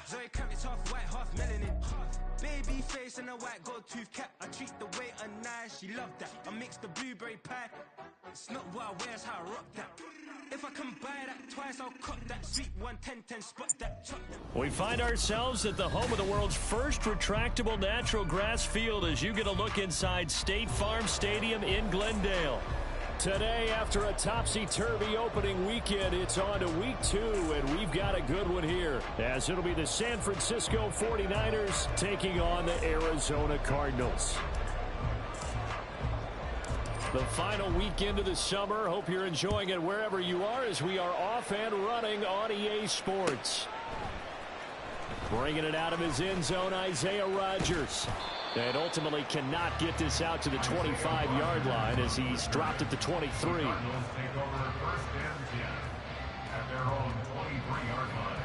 Zoe Kravitz half white, half melanin. Baby face and a white gold tooth cap. I treat the waiter nice, she loved that. I mix the blueberry pie. It's not what I wear, it's how I rock that. If I can buy that twice, I'll cut that. Sweet 110, spot that, chop that. We find ourselves at the home of the world's first retractable natural grass field as you get a look inside State Farm Stadium in Glendale. Today, after a topsy-turvy opening weekend, it's on to week 2, and we've got a good one here, as it'll be the San Francisco 49ers taking on the Arizona Cardinals. The final weekend of the summer. Hope you're enjoying it wherever you are as we are off and running on EA Sports. Bringing it out of his end zone, Isaiah Rodgers. And ultimately cannot get this out to the 25-yard line as he's dropped at the 23. Take over first and 10 at their own 23-yard line.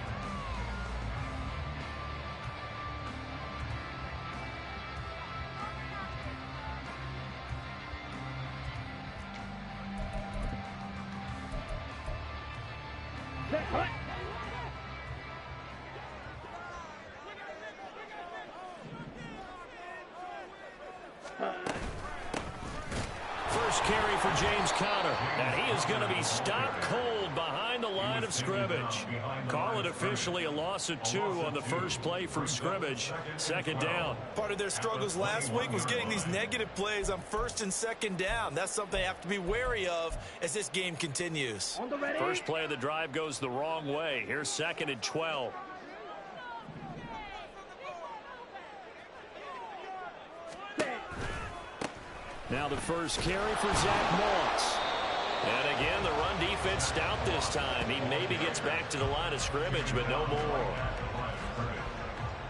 First carry for James Conner, and he is going to be stopped cold behind the line of scrimmage. Call it officially a loss of 2 on the first play from scrimmage. Second down. Part of their struggles last week was getting these negative plays on first and second down. That's something they have to be wary of as this game continues. First play of the drive goes the wrong way. Here's 2nd and 12. Now the first carry for Zach Moss. And again, the run defense stout this time. He maybe gets back to the line of scrimmage, but no more.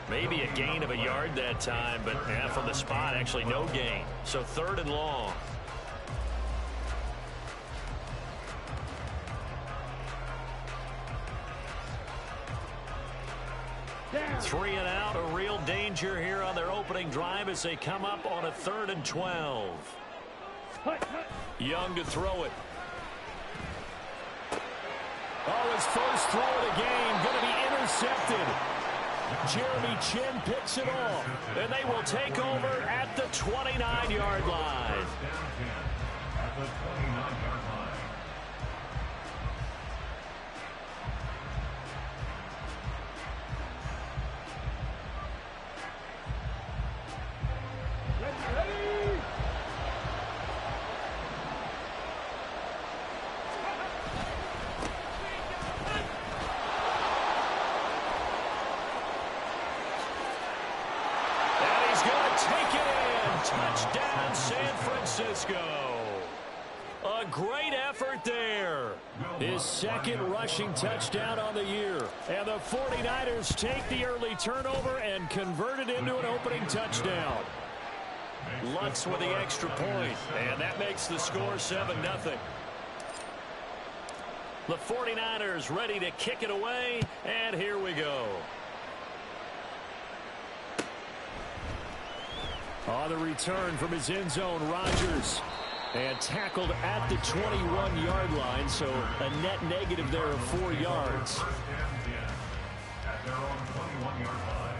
Maybe a gain of a yard that time, but from the spot, actually no gain. So 3rd and long. Down. 3 and out, a real danger here on their opening drive as they come up on a 3rd and 12. Young to throw it. Oh, his first throw of the game going to be intercepted. Jeremy Chin picks it off, and they will take over at the 29-yard line. At the 29-yard line. Touchdown, San Francisco. A great effort there. His 2nd rushing touchdown on the year. And the 49ers take the early turnover and convert it into an opening touchdown. Lutz with the extra point, and that makes the score 7-0. The 49ers ready to kick it away, and here we go. On the return from his end zone, Rodgers. And tackled at the 21-yard line, so a net negative there of 4 yards. First and 10 at their own 21-yard line.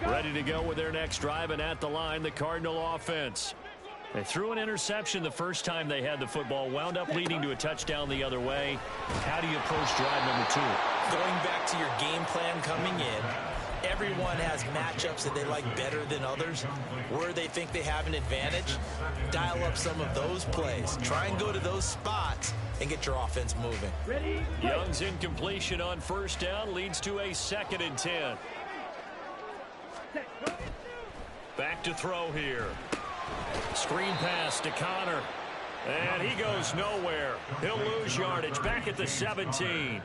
Ready to go with their next drive, and at the line, the Cardinal offense. They threw an interception the first time they had the football, wound up leading to a touchdown the other way. How do you approach drive number 2? Going back to your game plan coming in, everyone has matchups that they like better than others. Where they think they have an advantage, dial up some of those plays. Try and go to those spots and get your offense moving. Ready? Young's incompletion on first down leads to a 2nd and 10. Back to throw here. Screen pass to Conner. And he goes nowhere. He'll lose yardage back at the 17.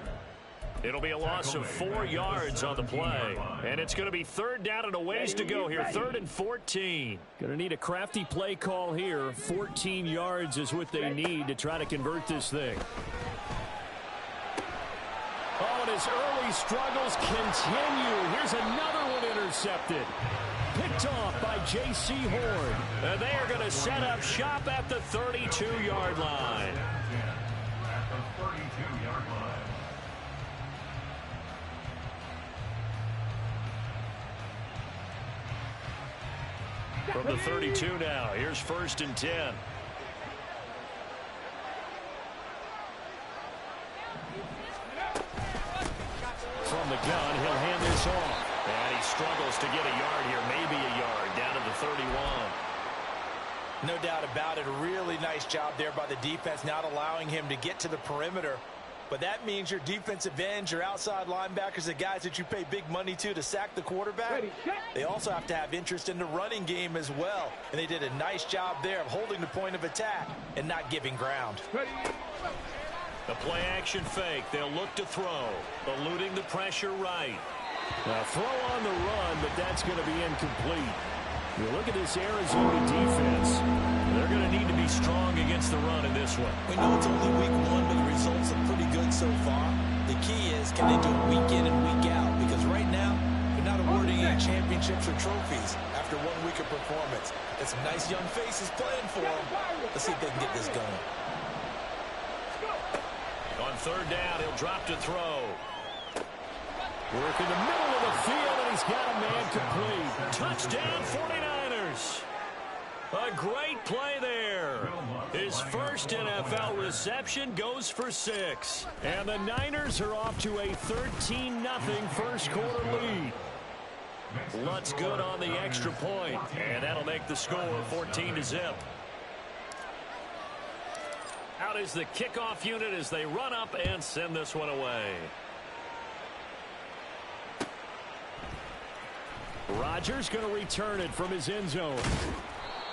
It'll be a loss of 4 yards on the play. And it's going to be 3rd down and a ways to go here. 3rd and 14. Going to need a crafty play call here. 14 yards is what they need to try to convert this thing. his early struggles continue. Here's another one intercepted. Picked off by J.C. Horn. And they are going to set up shop at the 32-yard line. At the 32-yard line. From the 32 now, here's 1st and 10. From the gun, he'll hand this off. And he struggles to get a yard here, maybe a yard, down to the 31. No doubt about it. A really nice job there by the defense, not allowing him to get to the perimeter. But that means your defensive ends, your outside linebackers, the guys that you pay big money to sack the quarterback, they also have to have interest in the running game as well. And they did a nice job there of holding the point of attack and not giving ground. The play-action fake. They'll look to throw, eluding the pressure right. Now throw on the run, but that's going to be incomplete. You look at this Arizona defense. They're going to need to be strong against the run in this one. We know it's only week 1, but the results are pretty good so far. The key is, can they do it week in and week out? Because right now, they're not awarding any championships or trophies after 1 week of performance. Got some nice young faces playing for them. Let's see if they can get this going. On 3rd down, he'll drop to throw. Work in the middle of the field, and he's got a man complete. Touchdown, 49ers. A great play there. His first NFL reception goes for 6. And the Niners are off to a 13-0 first quarter lead. Lutz good on the extra point, and that'll make the score 14-0. Out is the kickoff unit as they run up and send this one away. Rodgers going to return it from his end zone.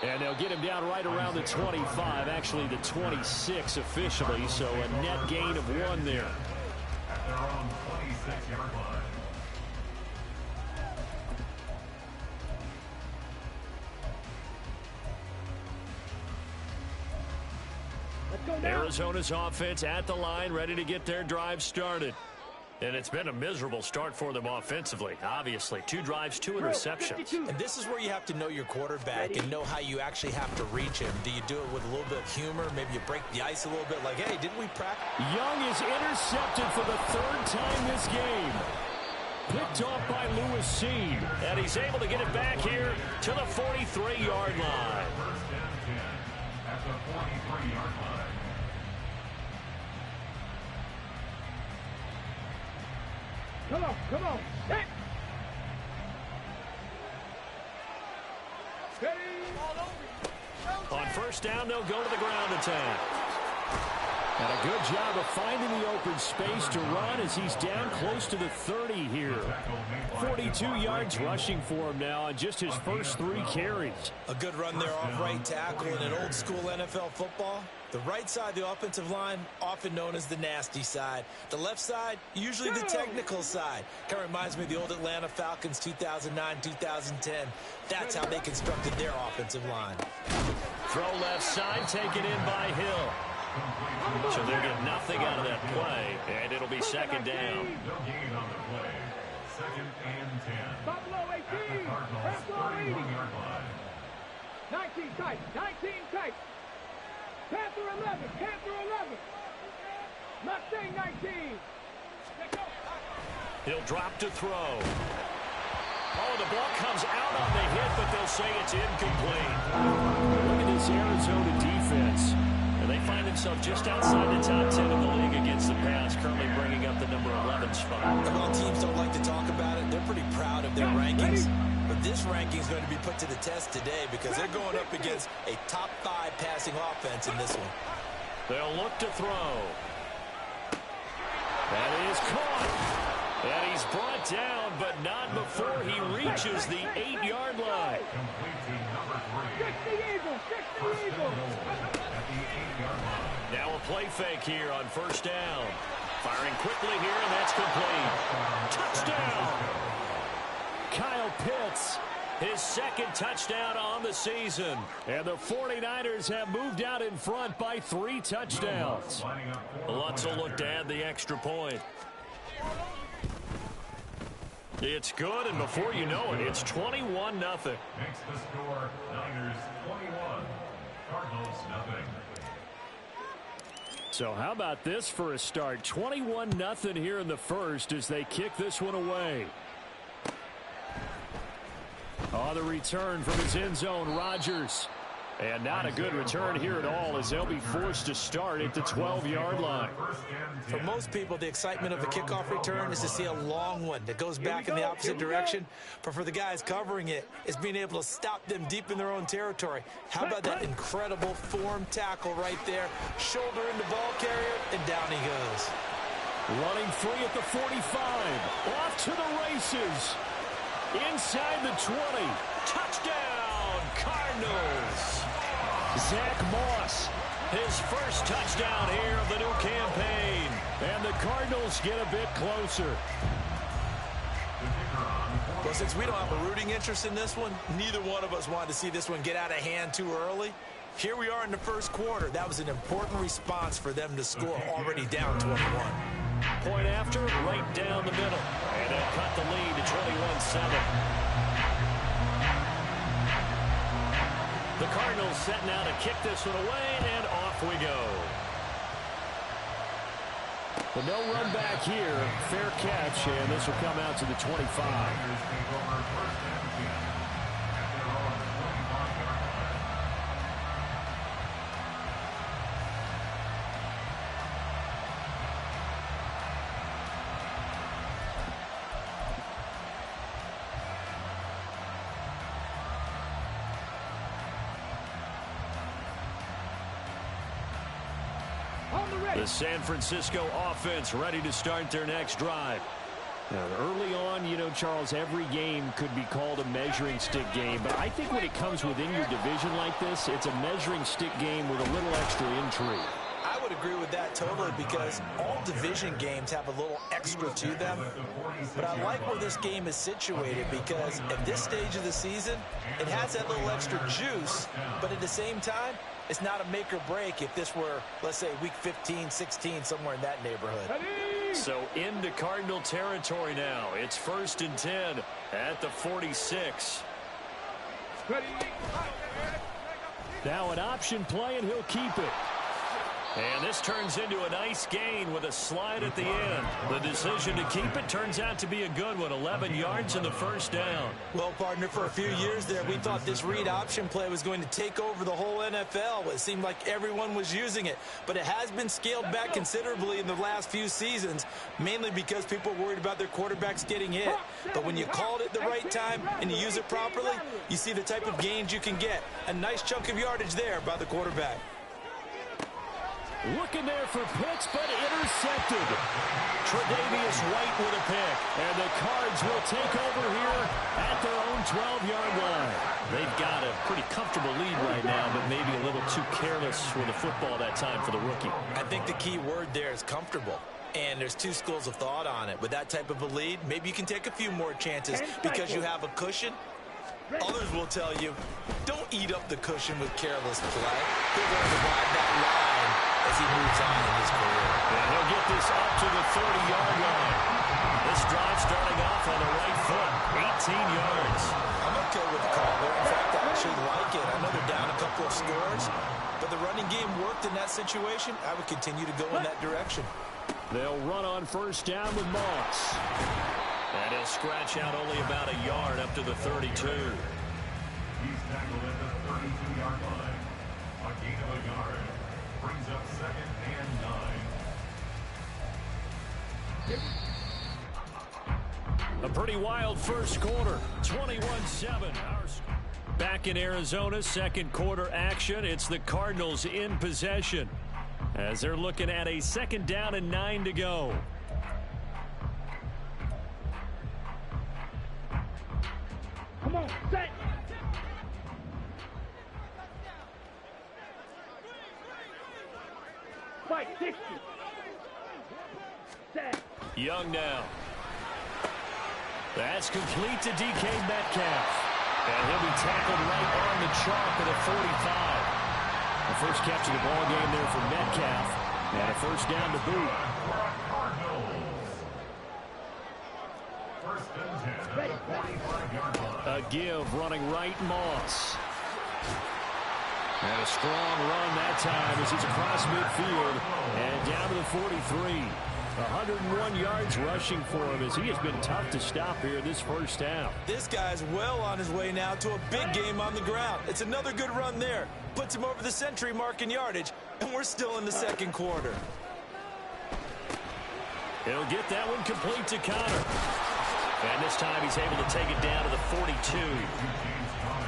And they'll get him down right around the 25, actually the 26 officially, so a net gain of 1 there. At their own 26-yard line. Arizona's offense at the line, ready to get their drive started. And it's been a miserable start for them offensively. Obviously, 2 drives, 2 interceptions. And this is where you have to know your quarterback and know how you actually have to reach him. Do you do it with a little bit of humor? Maybe you break the ice a little bit like, hey, didn't we practice? Young is intercepted for the 3rd time this game. Picked off by Lewis Seed. And he's able to get it back here to the 43-yard line. 1st and 10 at the 43-yard line. Come on. Hit. On 1st down, they'll go to the ground attack. And a good job of finding the open space to run as he's down close to the 30 here. 42 yards rushing for him now on just his first 3 carries. A good run there off right tackle in an old school NFL football. The right side of the offensive line, often known as the nasty side. The left side, usually the technical side. Kind of reminds me of the old Atlanta Falcons 2009, 2010. That's how they constructed their offensive line. Throw left side, taken in by Hill. So they're getting nothing out of that play, and it'll be 2nd down. No gain on the play. 2nd and 10. Buffalo 18. At the Cardinals' 31-yard line. 19 tight. 19 tight. Panther 11. Panther 11. Mustang 19. He'll drop to throw. Oh, the ball comes out on the hit, but they'll say it's incomplete. Look at this Arizona defense. And they find themselves just outside the top 10 in the league against the pass, currently bringing up the number 11 spot. And while teams don't like to talk about it, they're pretty proud of their rankings. But this ranking is going to be put to the test today because they're going up against a top 5 passing offense in this one. They'll look to throw. That is caught. And he's brought down, but not before he reaches the 8-yard line. Complete to number 3. 60 Eagles. 60 Eagles. At the 8-yard line. Now a play fake here on 1st down. Firing quickly here, and that's complete. Touchdown! Kyle Pitts, his 2nd touchdown on the season. And the 49ers have moved out in front by 3 touchdowns. Lining up 4 Lutz will look to add the extra point. It's good, and before you know it, it's 21-0. Makes the score Niners 21, Cardinals nothing. So how about this for a start? 21-0 here in the first as they kick this one away. On the return from his end zone, Rodgers. And not a good return here at all as they'll be forced to start at the 12-yard line. For most people, the excitement of the kickoff return is to see a long one that goes back in the opposite direction. But for the guys covering it, it's being able to stop them deep in their own territory. How about that incredible form tackle right there? Shoulder into ball carrier, and down he goes. Running free at the 45. Off to the races. Inside the 20. Touchdown, Cardinals. Zach Moss, his first touchdown here of the new campaign. And the Cardinals get a bit closer. Well, since we don't have a rooting interest in this one, neither one of us wanted to see this one get out of hand too early. Here we are in the first quarter. That was an important response for them to score, already down 21. Point after, right down the middle. And they'll cut the lead to 21-7. The Cardinals setting out to kick this one away, and off we go. But no run back here. Fair catch, and this will come out to the 25. The San Francisco offense ready to start their next drive. Now, early on, you know, Charles, every game could be called a measuring stick game. But I think when it comes within your division like this, it's a measuring stick game with a little extra intrigue. I would agree with that totally because all division games have a little extra to them. But I like where this game is situated because at this stage of the season, it has that little extra juice. But at the same time, it's not a make or break if this were, let's say, week 15, 16, somewhere in that neighborhood. So into Cardinal territory now. It's 1st and 10 at the 46. Now an option play, and he'll keep it. And this turns into a nice gain with a slide at the end. The decision to keep it turns out to be a good one. 11 yards and the first down. Well, partner, for a few years there, we thought this read option play was going to take over the whole NFL. It seemed like everyone was using it. But it has been scaled back considerably in the last few seasons, mainly because people are worried about their quarterbacks getting hit. But when you call it at the right time and you use it properly, you see the type of gains you can get. A nice chunk of yardage there by the quarterback. Looking there for Pitts, but intercepted. Tre'Davious White with a pick. And the Cards will take over here at their own 12-yard line. They've got a pretty comfortable lead right now, but maybe a little too careless with the football that time for the rookie. I think the key word there is comfortable. And there's two schools of thought on it. With that type of a lead, maybe you can take a few more chances because you have a cushion. Others will tell you, don't eat up the cushion with careless play. He'll learn to ride that line as he moves on in his career. And he'll get this up to the 30-yard line. This drive starting off on the right foot, 18 yards. I'm okay with the call there. In fact, I actually like it. I know they're down a couple of scores, but the running game worked in that situation. I would continue to go in that direction. They'll run on first down with Moss. And he'll scratch out only about a yard up to the 32. He's tackled at the 32-yard line. A gain of a yard. Brings up 2nd and 9. A pretty wild first quarter. 21-7. Back in Arizona, second quarter action. It's the Cardinals in possession as they're looking at a 2nd down and 9 to go. Come on, set. Fight 60. Set. Young now. That's complete to DK Metcalf. And he'll be tackled right on the chalk at the 45. The first catch of the ball game there for Metcalf. And a first down to boot. First and 10 at the 45-yard line. A give running right, Moss. And a strong run that time as he's across midfield and down to the 43. 101 yards rushing for him as he has been tough to stop here this first half. This guy's well on his way now to a big game on the ground. It's another good run there. Puts him over the century mark in yardage, and we're still in the second quarter. He'll get that one complete to Connor. And this time he's able to take it down to the 42.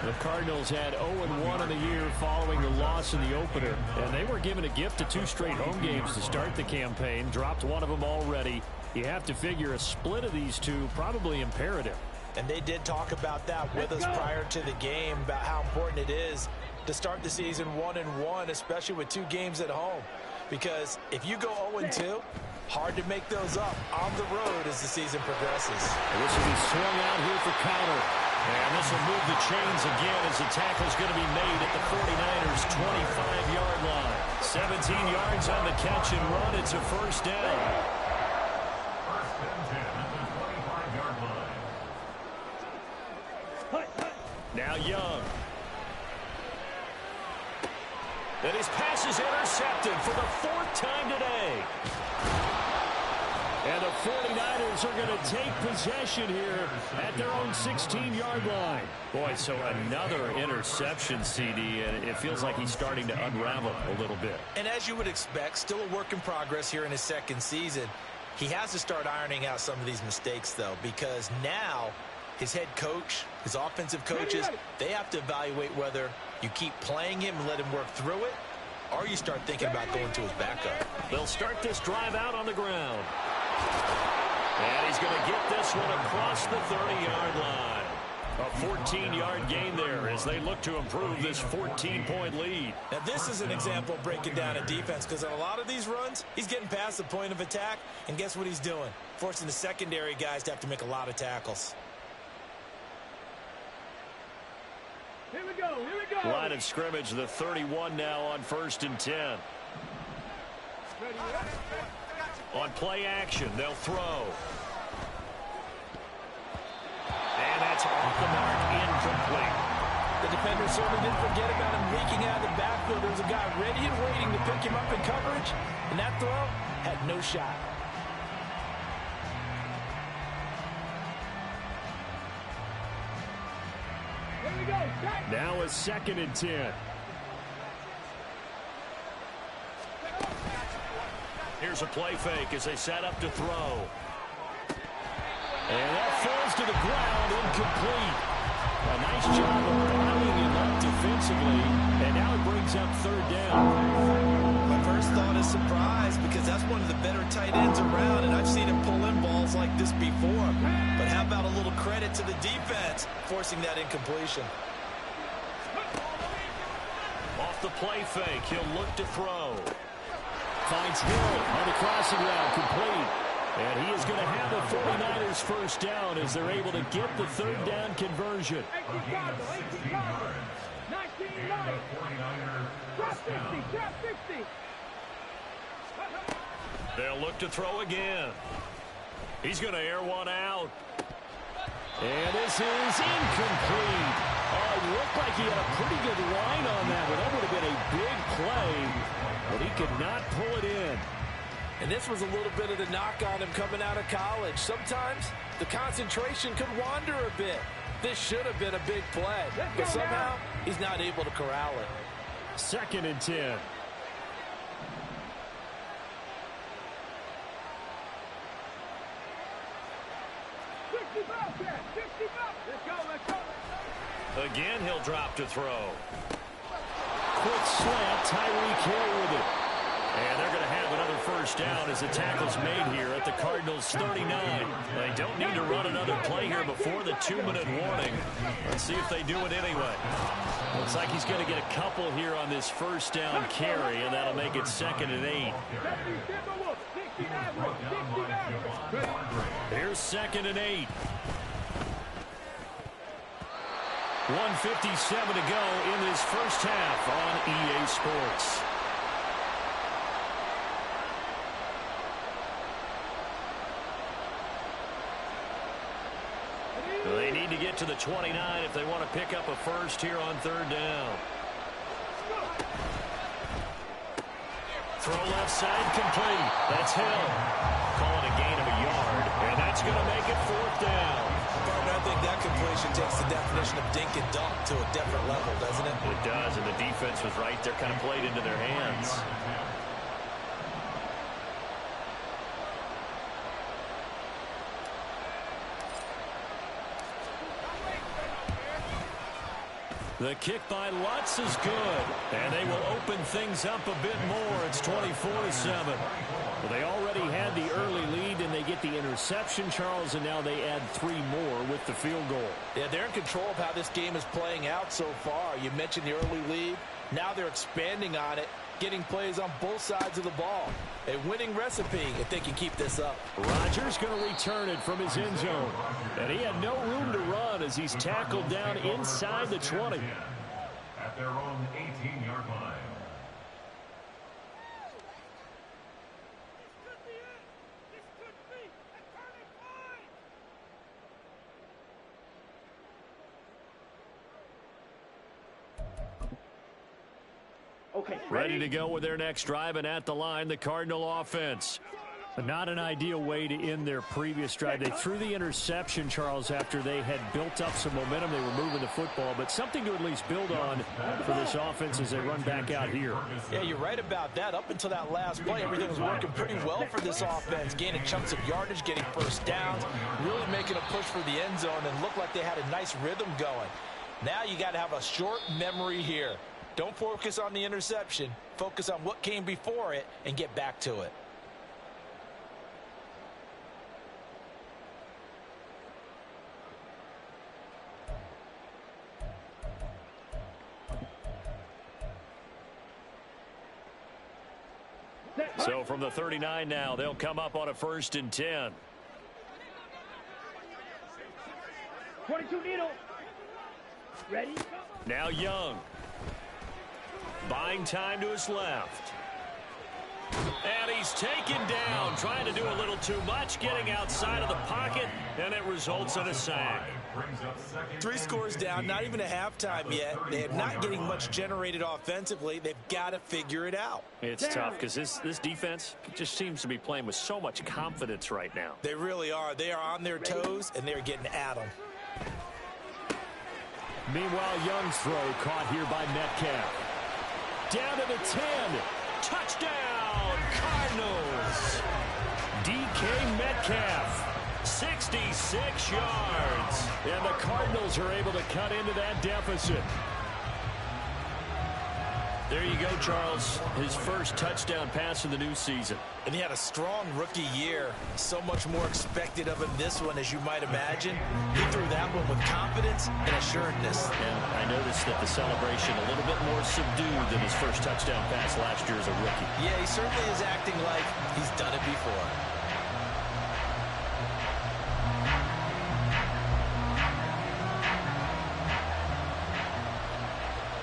The Cardinals had 0-1 in the year following the loss in the opener, and they were given a gift of 2 straight home games to start the campaign. Dropped one of them already. You have to figure a split of these two probably imperative. And they did talk about that with us prior to the game, about how important it is to start the season 1-1, especially with 2 games at home. Because if you go 0-2, hard to make those up on the road as the season progresses. And this will be swung out here for Connor. And this will move the chains again as the tackle is going to be made at the 49ers' 25-yard line. 17 yards on the catch and run. It's a first down. First and 10 at the 25-yard line. Now Young. And his pass is intercepted for the 4th time today. And the 49ers are going to take possession here at their own 16-yard line. Boy, so another interception, CD, and it feels like he's starting to unravel a little bit. And as you would expect, still a work in progress here in his second season. He has to start ironing out some of these mistakes, though, because now his head coach, his offensive coaches, they have to evaluate whether you keep playing him and let him work through it, or you start thinking about going to his backup. They'll start this drive out on the ground. And he's going to get this one across the 30-yard line. A 14-yard gain there as they look to improve this 14-point lead. Now, this is an example of breaking down a defense, because on a lot of these runs, he's getting past the point of attack, and guess what he's doing? Forcing the secondary guys to have to make a lot of tackles. Here we go, here we go. Line of scrimmage, the 31 now on 1st and 10. On play action, they'll throw. And that's off the mark, incomplete. The defender certainly didn't forget about him leaking out of the backfield. There was a guy ready and waiting to pick him up in coverage, and that throw had no shot. Here we go. Now a 2nd and 10. Here's a play fake as they set up to throw. And that falls to the ground, incomplete. A nice job of bottling him up defensively, and now it brings up 3rd down. My first thought is surprise, because that's one of the better tight ends around, and I've seen him pull in balls like this before. But how about a little credit to the defense forcing that incompletion? Off the play fake, he'll look to throw. Finds Hill on the crossing route, complete. And he is going to have the 49ers first down as they're able to get the 3rd down conversion. 18 yards, 19 yards. 19 yards. 49ers Drop first 60, down. drop 60. They'll look to throw again. He's going to air one out. And this is incomplete. Oh, it looked like he had a pretty good line on that one. That would have been a big play, but he could not pull it in. And this was a little bit of the knock on him coming out of college. Sometimes the concentration could wander a bit. This should have been a big play, but somehow he's not able to corral it. 2nd and 10. Again, he'll drop to throw. Quick slant, Tyreek Hill with it. And they're going to have another first down as the tackle's made here at the Cardinals' 39. They don't need to run another play here before the 2-minute warning. Let's see if they do it anyway. Looks like he's going to get a couple here on this first down carry, and that'll make it 2nd and 8. Here's 2nd and 8. 1:57 to go in this first half on EA Sports. need to get to the 29 if they want to pick up a first here on third down. Throw left side complete. That's Hill. Call it a gain of a yard, and that's going to make it fourth down. I think that completion takes the definition of dink and dunk to a different level, doesn't it? It does, and the defense was right there, kind of played into their hands. The kick by Lutz is good, and they will open things up a bit more. It's 24-7. Well, they already had the early lead, and they get the interception, Charles, and now they add 3 more with the field goal. Yeah, they're in control of how this game is playing out so far. You mentioned the early lead. Now they're expanding on it, getting plays on both sides of the ball. A winning recipe if they can keep this up. Rodgers going to return it from his end zone. And he had no room to run as he's tackled down inside the 20. At their own 18-yard line. Okay, Ready to go with their next drive, and at the line, the Cardinal offense. Not an ideal way to end their previous drive. They threw the interception, Charles, after they had built up some momentum. They were moving the football, but something to at least build on for this offense as they run back out here. Yeah, you're right about that. Up until that last play, everything was working pretty well for this offense, gaining chunks of yardage, getting first downs, really making a push for the end zone, and looked like they had a nice rhythm going. Now you got to have a short memory here. Don't focus on the interception. Focus on what came before it and get back to it. So from the 39 now, they'll come up on a 1st and 10. 22 needle. Ready? Now Young. Buying time to his left. And he's taken down, trying to do a little too much, getting outside of the pocket, and it results in a sack. 3 scores down, not even a halftime yet. They are not getting much generated offensively. They've got to figure it out. It's tough because this defense just seems to be playing with so much confidence right now. They really are. They are on their toes, and they're getting at them. Meanwhile, Young's throw caught here by Metcalf. Down to the 10. Touchdown, Cardinals. DK Metcalf, 66 yards. And the Cardinals are able to cut into that deficit. There you go, Charles. His first touchdown pass of the new season. And he had a strong rookie year. So much more expected of him this one, as you might imagine. He threw that one with confidence and assuredness. And I noticed that the celebration a little bit more subdued than his first touchdown pass last year as a rookie. Yeah, he certainly is acting like he's done it before.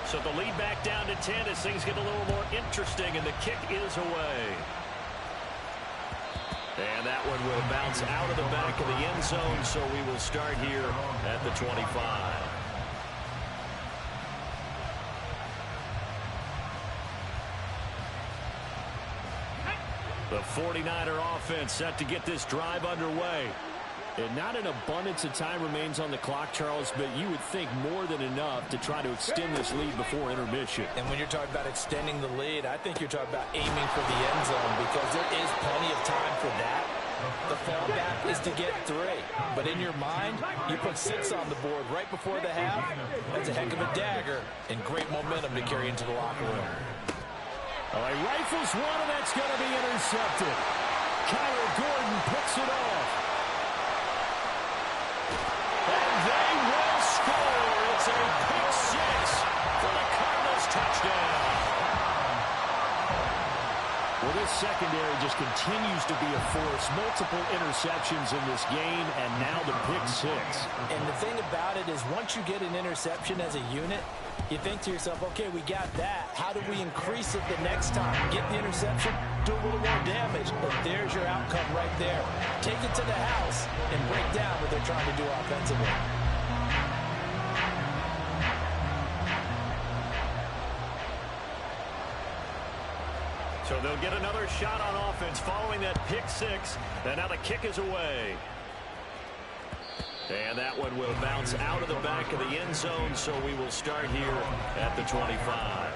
So the lead back down to 10 as things get a little more interesting, and the kick is away. And that one will bounce out of the back of the end zone, so we will start here at the 25. The 49er offense set to get this drive underway. And not an abundance of time remains on the clock, Charles, but you would think more than enough to try to extend this lead before intermission. And when you're talking about extending the lead, I think you're talking about aiming for the end zone because there is plenty of time for that. The fallback is to get 3. But in your mind, you put 6 on the board right before the half. That's a heck of a dagger and great momentum to carry into the locker room. Oh, he rifles one, and that's going to be intercepted. Kyler Gordon picks it off. And they will score. It's a pick 6 for the Cardinals touchdown. Well, this secondary just continues to be a force. Multiple interceptions in this game, and now the pick 6. And the thing about it is once you get an interception as a unit, you think to yourself, okay, we got that. How do we increase it the next time? Get the interception, do a little more damage. But there's your outcome right there. Take it to the house and break down what they're trying to do offensively. So they'll get another shot on offense following that pick six. And now the kick is away. And that one will bounce out of the back of the end zone, so we will start here at the 25.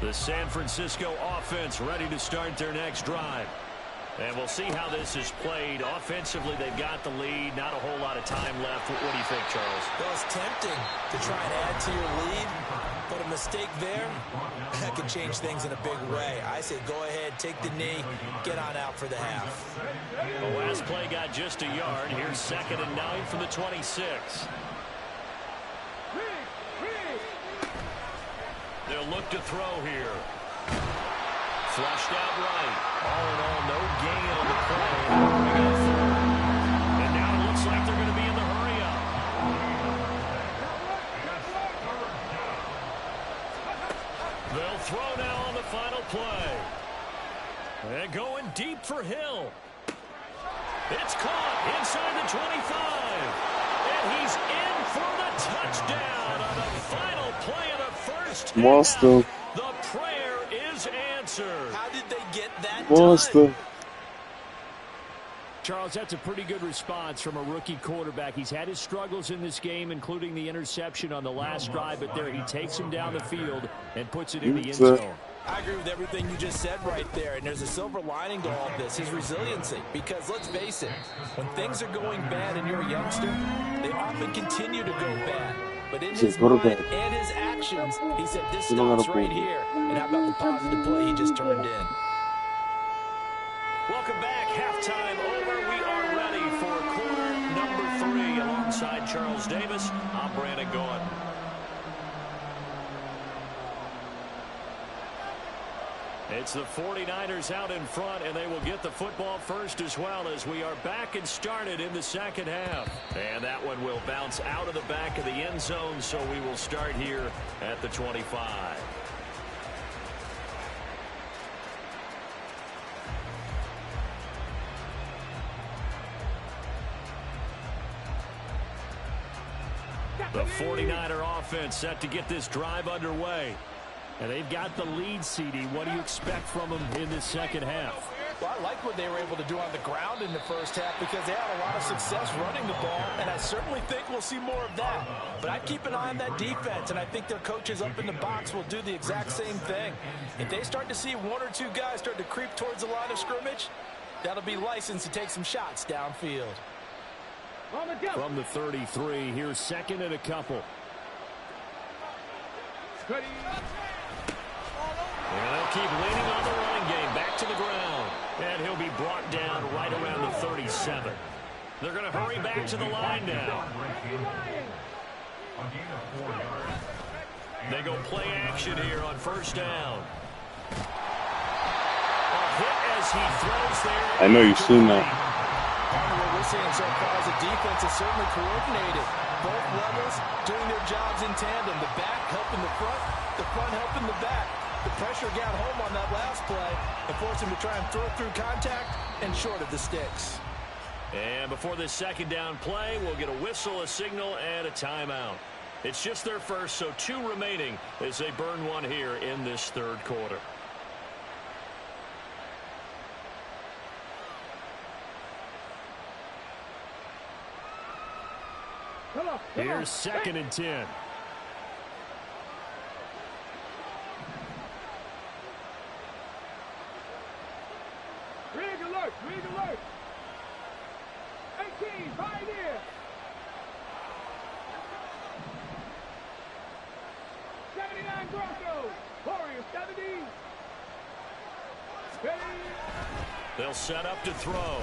The San Francisco offense ready to start their next drive. And we'll see how this is played. Offensively, they've got the lead. Not a whole lot of time left. What do you think, Charles? Well, it's tempting to try and add to your lead, but a mistake there, that could change things in a big way. I say go ahead, take the knee, get on out for the half. The last play got just a yard. Here's 2nd and 9 from the 26. They'll look to throw here. Flushed out right. All in all, no gain on the play. And now it looks like they're going to be in the hurry-up. They'll throw now on the final play. And going deep for Hill. It's caught inside the 25. And he's in for the touchdown on the final play of the first Monster. half. The prayer is answered. How did they get that Monster. done? Charles, that's a pretty good response from a rookie quarterback. He's had his struggles in this game, including the interception on the last drive, but there he takes him down the field and puts it in the end zone. I agree with everything you just said right there, and there's a silver lining to all this, his resiliency. Because let's face it, when things are going bad and you're a youngster, they often continue to go bad. But in his mind and his actions, he said this stops right here. And how about the positive play he just turned in? Welcome back. Halftime over. We are ready for quarter number 3. Alongside Charles Davis, I'm Brandon Gordon. It's the 49ers out in front, and they will get the football first as well as we are back and started in the second half. And that one will bounce out of the back of the end zone, so we will start here at the 25. The 49er offense set to get this drive underway. And they've got the lead, CD. What do you expect from them in this second half? Well, I like what they were able to do on the ground in the first half because they had a lot of success running the ball, and I certainly think we'll see more of that. But I'd keep an eye on that defense, and I think their coaches up in the box will do the exact same thing. If they start to see 1 or 2 guys start to creep towards the line of scrimmage, that'll be licensed to take some shots downfield. From the 33, here's 2nd and a couple. And they'll keep leaning on the running game. Back to the ground. And he'll be brought down right around the 37. They're going to hurry back to the line now. They go play action here on first down. A hit as he throws there. I know you've seen that. What we're seeing so far is the defense is certainly coordinated. Both levels doing their jobs in tandem. The back helping the front helping the back. The pressure got home on that last play and forced him to try and throw through contact and short of the sticks. And before this second down play, we'll get a whistle, a signal, and a timeout. It's just their first, so 2 remaining as they burn one here in this third quarter. Here's 2nd and 10. Rig alert! Rig alert! 18, Pioneer! 79 Broncos! Warriors 70! Ready! They'll set up to throw.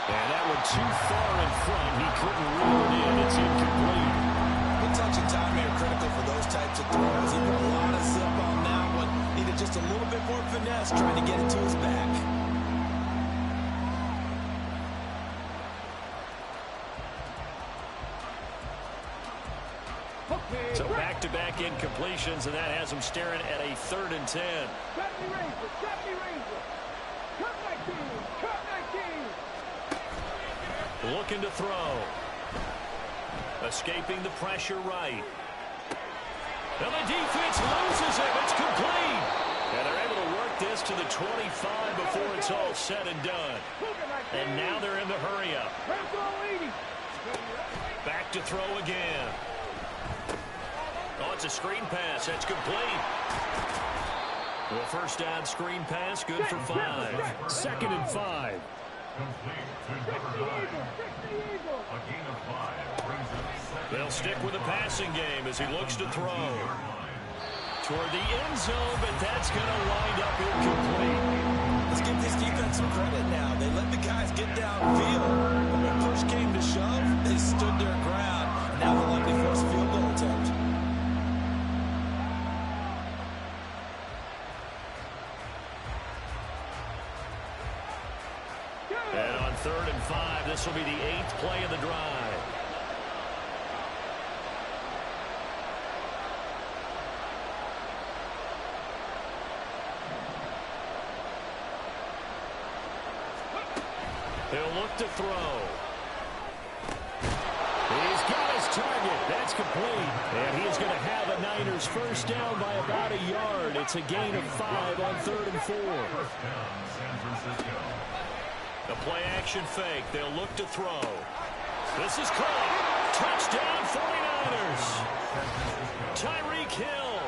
And that one too far in front. He couldn't reel it in. It's incomplete. Good touch and time here critical for those types of throws. He put a lot of zip on that one. Needed just a little bit more finesse trying to get it to his back. So back-to-back incompletions, and that has him staring at a 3rd and 10. 70 Rangers! 70 Rangers! Come back Cut 19. Looking to throw. Escaping the pressure right. And the defense loses him. It's complete. And they're able to work this to the 25 before it's all said and done. And now they're in the hurry-up. Back to throw again. Oh, it's a screen pass. That's complete. Well, first down screen pass, good for 5. 2nd and 5. They'll stick with the passing game as he looks to throw. Toward the end zone, but that's going to wind up incomplete. Let's give this defense some credit now. They let the guys get downfield. When push came to shove, they stood their ground. Now they'll likely force a field goal attempt. And on 3rd and 5, this will be the 8th play of the drive. He'll look to throw. He's got his target. That's complete. And he is going to have a Niners first down by about a yard. It's a gain of 5 on 3rd and 4. The play-action fake. They'll look to throw. This is caught. Touchdown 49ers. Tyreek Hill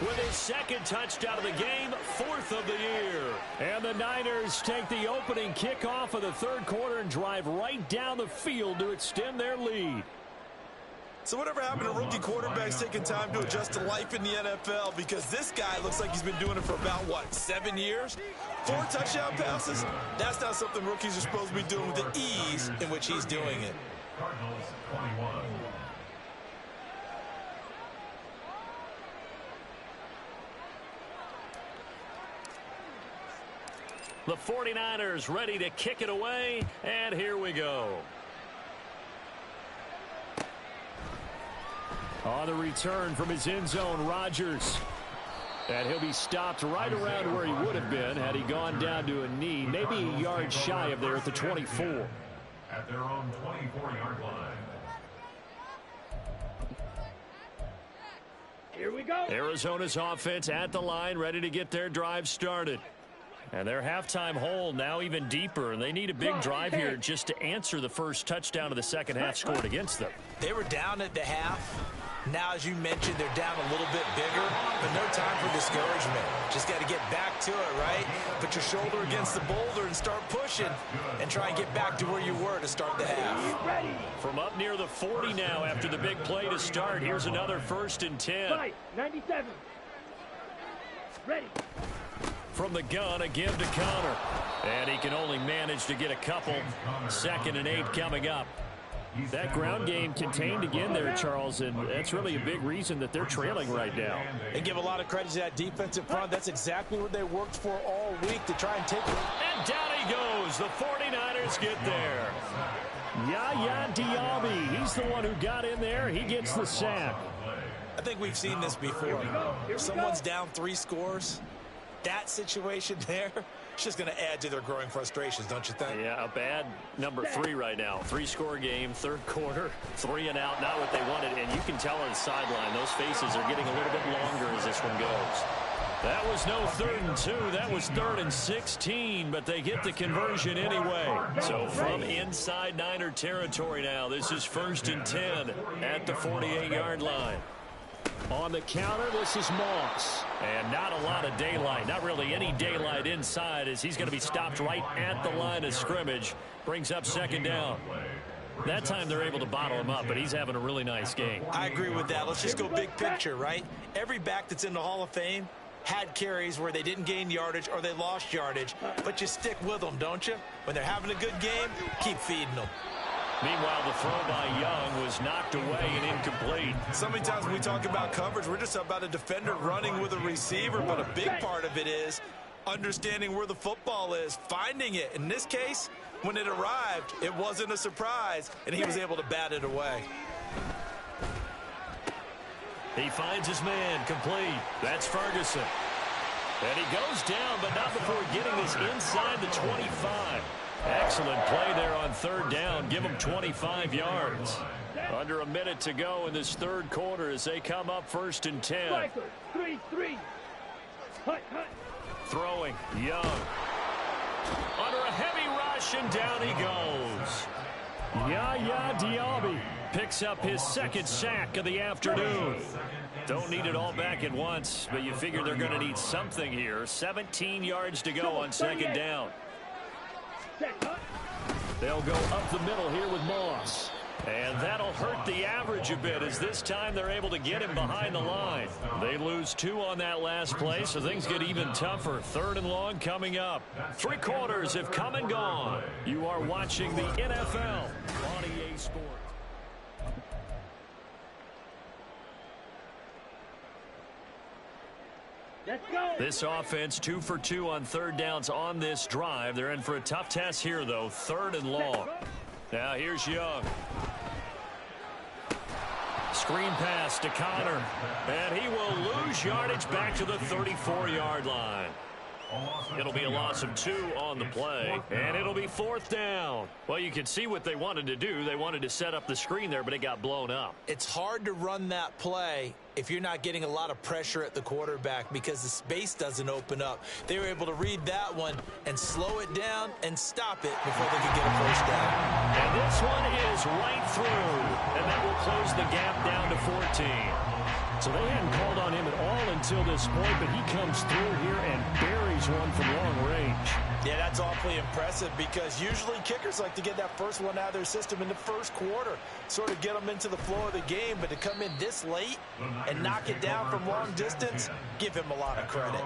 with his 2nd touchdown of the game, 4th of the year. And the Niners take the opening kickoff of the 3rd quarter and drive right down the field to extend their lead. So whatever happened to rookie quarterbacks taking time to adjust to life in the NFL? Because this guy looks like he's been doing it for about, 7 years? 4 touchdown passes? That's not something rookies are supposed to be doing with the ease in which he's doing it. Cardinals 21. The 49ers ready to kick it away, and here we go. On the return from his end zone, Rodgers. And he'll be stopped right around where he would have been had he gone down to a knee, maybe a yard shy of there at the 24. At their own 24-yard line. Here we go. Arizona's offense at the line, ready to get their drive started. And their halftime hole now even deeper, and they need a big drive here just to answer the first touchdown of the second half scored against them. They were down at the half. Now, as you mentioned, they're down a little bit bigger, but no time for discouragement. Just got to get back to it, right? Put your shoulder against the boulder and start pushing and try and get back to where you were to start the half. From up near the 40 now after the big play to start, here's another 1st and 10. Fight, 97. Ready. From the gun, a give to Connor. And he can only manage to get a couple. 2nd and 8 coming up. That ground game contained again there, Charles, and that's really a big reason that they're trailing right now. And give a lot of credit to that defensive front. That's exactly what they worked for all week to try and take it. And down he goes. The 49ers get there. Yaya Diaby, he's the one who got in there. He gets the sack. I think we've seen this before. Someone's down 3 scores. That situation there, it's just going to add to their growing frustrations, don't you think? Yeah, a bad number 3 right now. 3-score game, 3rd quarter, 3 and out, not what they wanted. And you can tell on the sideline, those faces are getting a little bit longer as this one goes. That was no 3rd and 2. That was 3rd and 16, but they get the conversion anyway. So from inside Niner territory now, this is 1st and 10 at the 48-yard line. On the counter, this is Moss. And not a lot of daylight. Not really any daylight inside as he's going to be stopped right at the line of scrimmage. Brings up 2nd down. That time they're able to bottle him up, but he's having a really nice game. I agree with that. Let's just go big picture, right? Every back that's in the Hall of Fame had carries where they didn't gain yardage or they lost yardage. But you stick with them, don't you? When they're having a good game, keep feeding them. Meanwhile, the throw by Young was knocked away and incomplete. So many times when we talk about coverage, we're just about a defender running with a receiver, but a big part of it is understanding where the football is, finding it. In this case, when it arrived, it wasn't a surprise, and he was able to bat it away. He finds his man complete. That's Ferguson. And he goes down, but not before getting this inside the 25. Excellent play there on third down. Give him 25 yards. Under a minute to go in this third quarter as they come up 1st and 10. 3-3. Throwing, Young. Under a heavy rush, and down he goes. Yaya Diaby picks up his 2nd sack of the afternoon. Don't need it all back at once, but you figure they're going to need something here. 17 yards to go on 2nd down. They'll go up the middle here with Moss. And that'll hurt the average a bit as this time they're able to get him behind the line. They lose 2 on that last play, so things get even tougher. 3rd and long coming up. 3 quarters have come and gone. You are watching the NFL on EA Sports. Let's go. This offense 2 for 2 on 3rd downs on this drive. They're in for a tough test here, though. 3rd and long. Now here's Young. Screen pass to Connor. And he will lose yardage back to the 34-yard line. It'll be a loss of 2 on the play, and it'll be 4th down. Well, you can see what they wanted to do. They wanted to set up the screen there, but it got blown up. It's hard to run that play if you're not getting a lot of pressure at the quarterback because the space doesn't open up. They were able to read that one and slow it down and stop it before they could get a 1st down. And this one is right through, and that will close the gap down to 14. So they hadn't called on him at all until this point, but he comes through here and buries one from long range. Yeah, that's awfully impressive because usually kickers like to get that first one out of their system in the 1st quarter, sort of get them into the flow of the game, but to come in this late and knock it down from long distance, give him a lot of credit.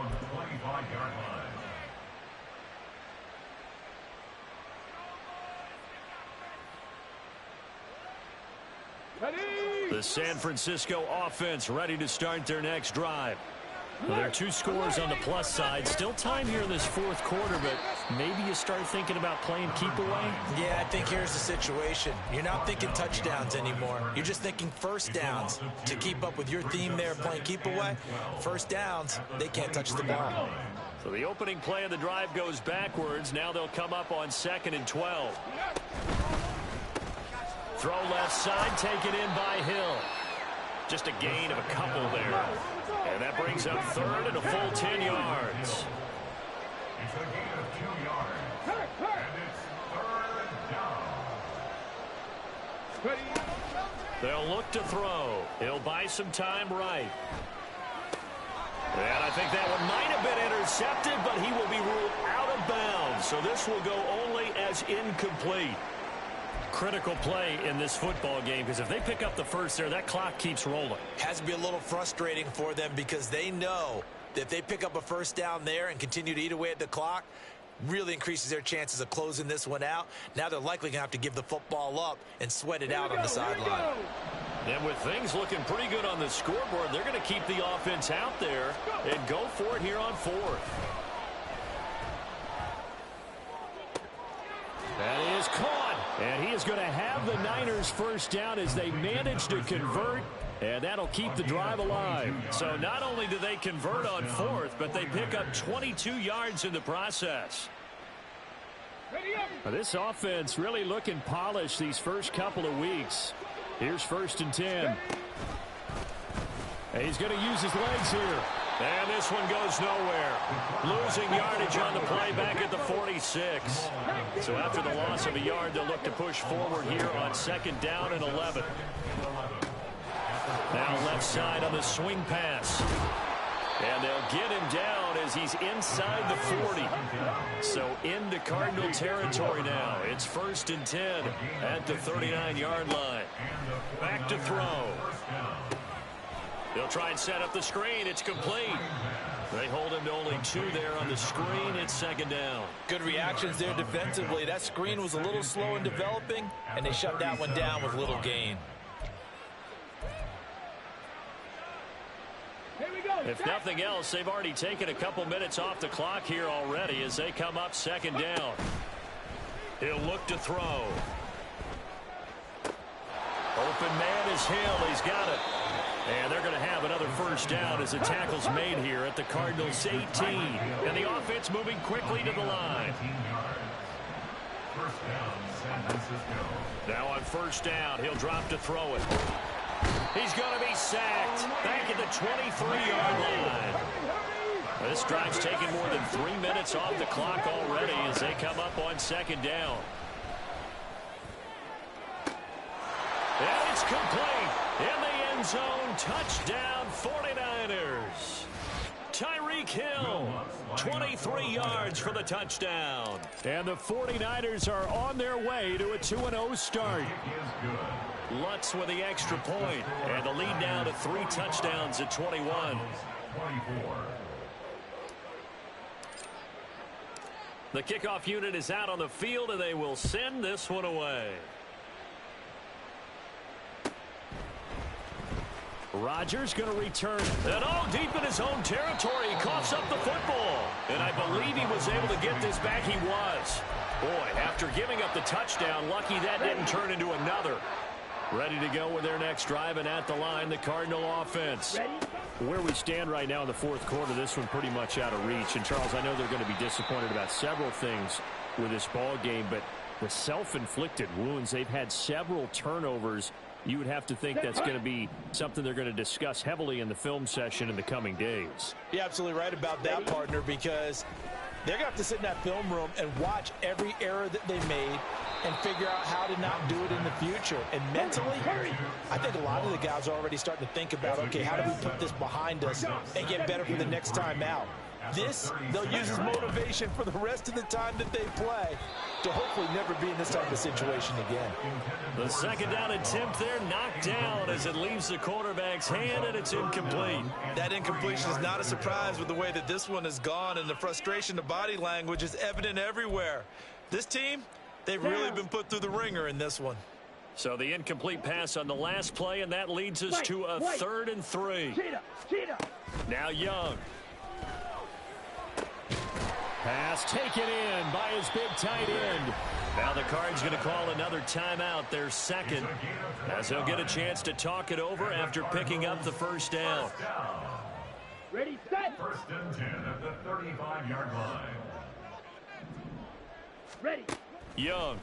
The San Francisco offense ready to start their next drive. Well, there are 2 scores on the plus side. Still time here in this 4th quarter, but maybe you start thinking about playing keep away? Yeah, I think here's the situation. You're not thinking touchdowns anymore. You're just thinking 1st downs. To keep up with your theme there playing keep away, 1st downs, they can't touch the ball. So the opening play of the drive goes backwards. Now they'll come up on 2nd and 12. Throw left side, taken in by Hill. Just a gain of a couple there. And that brings up 3rd and a full 10 yards. It's a gain of 2 yards. And it's 3rd down. They'll look to throw. He'll buy some time right. And I think that one might have been intercepted, but he will be ruled out of bounds. So this will go only as incomplete. Critical play in this football game because if they pick up the 1st there, that clock keeps rolling. Has to be a little frustrating for them because they know that if they pick up a 1st down there and continue to eat away at the clock, really increases their chances of closing this one out. Now they're likely going to have to give the football up and sweat it out on the sideline. And with things looking pretty good on the scoreboard, they're going to keep the offense out there and go for it here on 4th. That is caught. And he is going to have the Niners 1st down as they manage to convert. And that'll keep the drive alive. So not only do they convert on 4th, but they pick up 22 yards in the process. Now, this offense really looking polished these first couple of weeks. Here's 1st and 10. And he's going to use his legs here. And this one goes nowhere. Losing yardage on the play back at the 46. So after the loss of a yard, they'll look to push forward here on 2nd down and 11. Now left side on the swing pass. And they'll get him down as he's inside the 40. So into Cardinal territory now. It's 1st and 10 at the 39-yard line. Back to throw. They'll try and set up the screen. It's complete. They hold him to only 2 there on the screen. It's 2nd down. Good reactions there defensively. That screen was a little slow in developing, and they shut that one down with little gain. If nothing else, they've already taken a couple minutes off the clock here already as they come up 2nd down. He'll look to throw. Open man is Hill. He's got it. And they're going to have another first down as the tackle's made here at the Cardinals' 18. And the offense moving quickly to the line. First down, San Francisco. Now on first down, he'll drop to throw it. He's going to be sacked back at the 23-yard line. This drive's taken more than 3 minutes off the clock already as they come up on second down. And it's complete. In the end zone, touchdown 49ers. Tyreek Hill, 23 yards for the touchdown. And the 49ers are on their way to a 2-0 start. Lutz with the extra point, and the lead now to 3 touchdowns at 21. 24. The kickoff unit is out on the field, and they will send this one away. Rodgers going to return. And all deep in his own territory. He coughs up the football. And I believe he was able to get this back. He was. Boy, after giving up the touchdown, lucky that didn't turn into another. Ready to go with their next drive, and at the line, the Cardinal offense. Where we stand right now in the fourth quarter, this one pretty much out of reach. And, Charles, I know they're going to be disappointed about several things with this ball game, but the self-inflicted wounds, they've had several turnovers. You would have to think that's going to be something they're going to discuss heavily in the film session in the coming days. You're absolutely right about that, partner, because they're going to have to sit in that film room and watch every error that they made and figure out how to not do it in the future. And mentally, I think a lot of the guys are already starting to think about, okay, how do we put this behind us and get better for the next time out? This, they'll use as motivation for the rest of the time that they play to hopefully never be in this type of situation again. The second down attempt there knocked down as it leaves the quarterback's hand, and it's incomplete. That incompletion is not a surprise with the way that this one has gone, and the frustration, the body language is evident everywhere. This team, they've really been put through the ringer in this one. So the incomplete pass on the last play, and that leads us to a 3rd and 3. Now Young. Pass taken in by his big tight end. Now the Cards going to call another timeout, their second, as he'll get a chance to talk it over after picking up the first down. Ready, set. 1st and 10 at the 35-yard line. Ready. Young.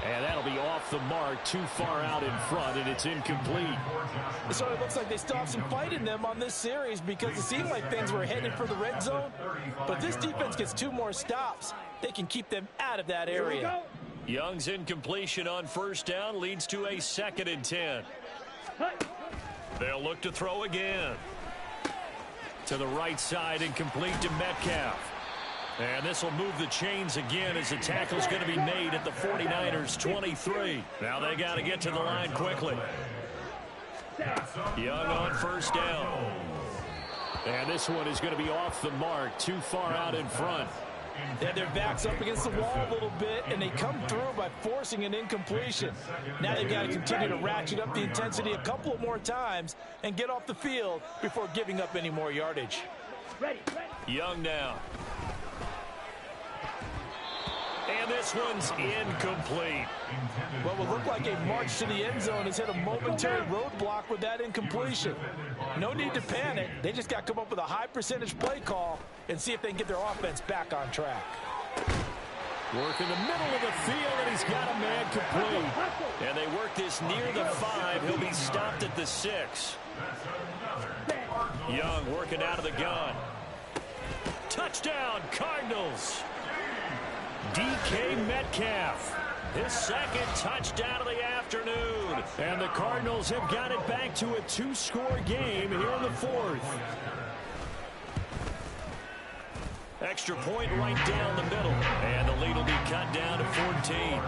And that'll be off the mark, too far out in front, and it's incomplete. So it looks like they still have some fight in them on this series because it seemed like things were headed for the red zone. But this defense gets 2 more stops. They can keep them out of that area. Young's incompletion on first down leads to a 2nd and 10. They'll look to throw again. To the right side, incomplete to Metcalf. And this will move the chains again as the tackle's going to be made at the 49ers 23. Now they got to get to the line quickly. Young on first down. And this one is going to be off the mark, too far out in front. They have their backs up against the wall a little bit, and they come through by forcing an incompletion. Now they've got to continue to ratchet up the intensity a couple of more times and get off the field before giving up any more yardage. Young now. And this one's incomplete. What will look like a march to the end zone has hit a momentary roadblock with that incompletion. No need to panic. They just got to come up with a high percentage play call and see if they can get their offense back on track. Work in the middle of the field, and he's got a man complete. And they work this near the 5. He'll be stopped at the 6. Young working out of the gun. Touchdown, Cardinals. DK Metcalf, his 2nd touchdown of the afternoon. And the Cardinals have got it back to a 2-score game here in the 4th. Extra point right down the middle. And the lead will be cut down to 14.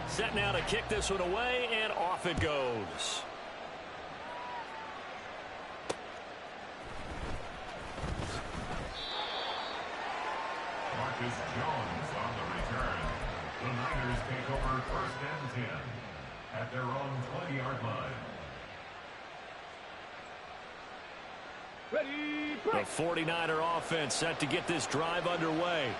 Set now to kick this one away, and off it goes. Marcus Jones on the return. The Niners take over 1st and 10 at their own 20-yard line. Ready, The break. 49er offense set to get this drive underway.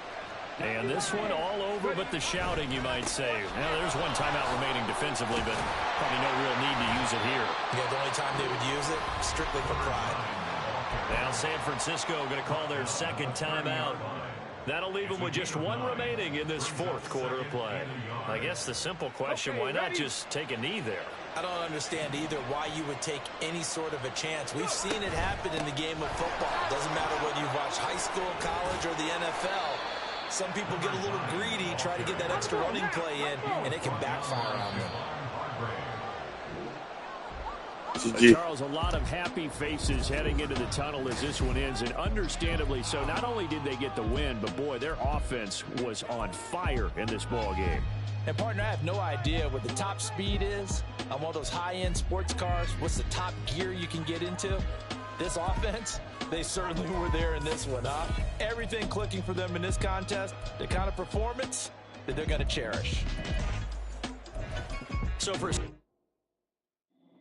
And this one all over but the shouting, you might say. Now, there's one timeout remaining defensively, but probably no real need to use it here. Yeah, the only time they would use it, strictly for pride. Now San Francisco going to call their second timeout. That'll leave them with just one remaining in this fourth quarter of play. I guess the simple question, why not just take a knee there? I don't understand either why you would take any sort of a chance. We've seen it happen in the game of football. Doesn't matter whether you've watched high school, college, or the NFL. Some people get a little greedy, try to get that extra running play in, and it can backfire on them. Charles, a lot of happy faces heading into the tunnel as this one ends, and understandably so. Not only did they get the win, but boy, their offense was on fire in this ball game. And partner, I have no idea what the top speed is on one of those high-end sports cars. What's the top gear you can get into? This offense, they certainly were there in this one, huh? Everything clicking for them in this contest, the kind of performance that they're going to cherish. So for